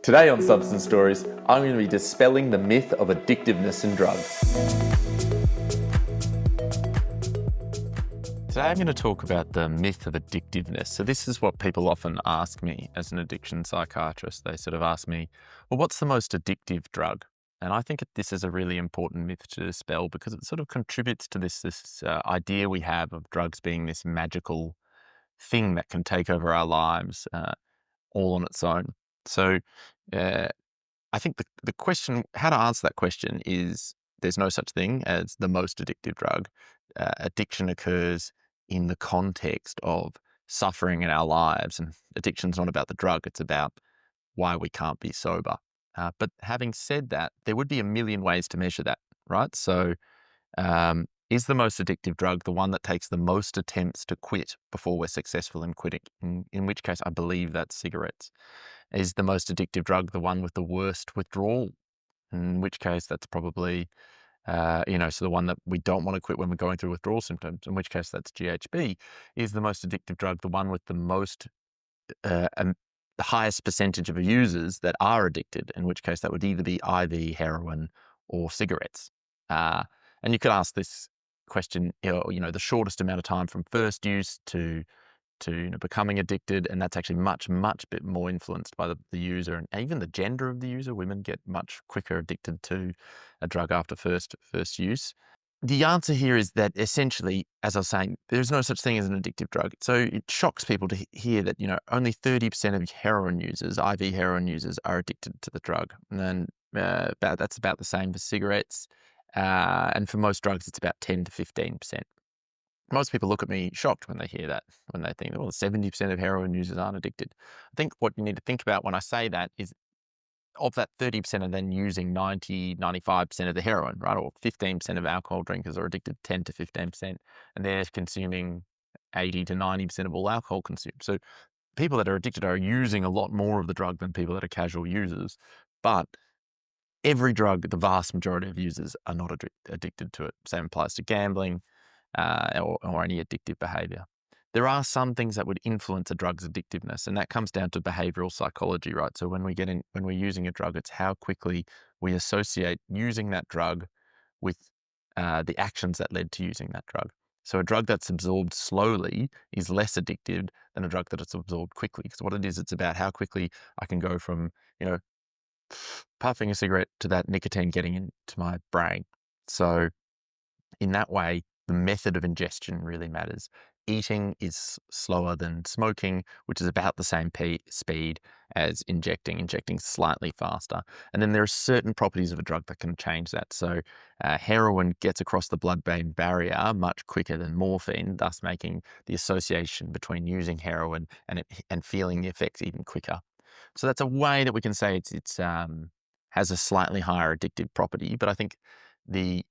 Today on Substance Stories, I'm going to be dispelling the myth of addictiveness in drugs. Today I'm going to talk about the myth of addictiveness. So this is what people often ask me as an addiction psychiatrist. They sort of ask me, well, what's the most addictive drug? And I think this is a really important myth to dispel because it sort of contributes to this idea we have of drugs being this magical thing that can take over our lives all on its own. So I think the question, how to answer that question is there's no such thing as the most addictive drug. Addiction occurs in the context of suffering in our lives, and addiction's not about the drug, it's about why we can't be sober. But having said that, there would be a million ways to measure that, right? So is the most addictive drug the one that takes the most attempts to quit before we're successful in quitting? In which case, I believe that's cigarettes. Is the most addictive drug the one with the worst withdrawal? In which case, that's probably, so the one that we don't want to quit when we're going through withdrawal symptoms, in which case that's GHB. Is the most addictive drug the one with the most, the highest percentage of users that are addicted, in which case that would either be IV, heroin, or cigarettes. And you could ask this question, the shortest amount of time from first use to becoming addicted, and that's actually much bit more influenced by the user and even the gender of the user. Women get much quicker addicted to a drug after first use. The answer here is that essentially, as I was saying, there's no such thing as an addictive drug. So it shocks people to hear that only 30% of heroin users, IV heroin users, are addicted to the drug, and then that's about the same for cigarettes. And for most drugs, it's about 10 to 15%. Most people look at me shocked when they hear that, when they think, well, 70% of heroin users aren't addicted. I think what you need to think about when I say that is of that 30% are then using 95% of the heroin, right? Or 15% of alcohol drinkers are addicted 10 to 15%, and they're consuming 80 to 90% of all alcohol consumed. So people that are addicted are using a lot more of the drug than people that are casual users. But every drug, the vast majority of users are not addicted to it. Same applies to gambling, or any addictive behavior. There are some things that would influence a drug's addictiveness, and that comes down to behavioral psychology, right? So when we're using a drug, it's how quickly we associate using that drug with the actions that led to using that drug. So a drug that's absorbed slowly is less addictive than a drug that is absorbed quickly. Because what it is, it's about how quickly I can go from, puffing a cigarette to that nicotine getting into my brain. So in that way, the method of ingestion really matters. Eating is slower than smoking, which is about the same speed as injecting slightly faster. And then there are certain properties of a drug that can change that. So heroin gets across the blood-brain barrier much quicker than morphine, thus making the association between using heroin and feeling the effects even quicker. So that's a way that we can say it's has a slightly higher addictive property. But I think the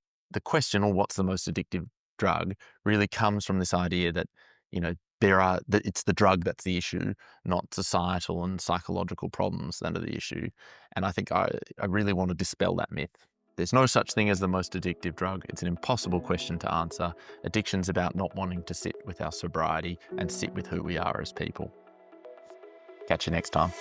question, or what's the most addictive drug, really comes from this idea that it's the drug that's the issue, not societal and psychological problems that are the issue. And I think I really want to dispel that myth. There's no such thing as the most addictive drug. It's an impossible question to answer. Addiction's about not wanting to sit with our sobriety and sit with who we are as people. Catch you next time.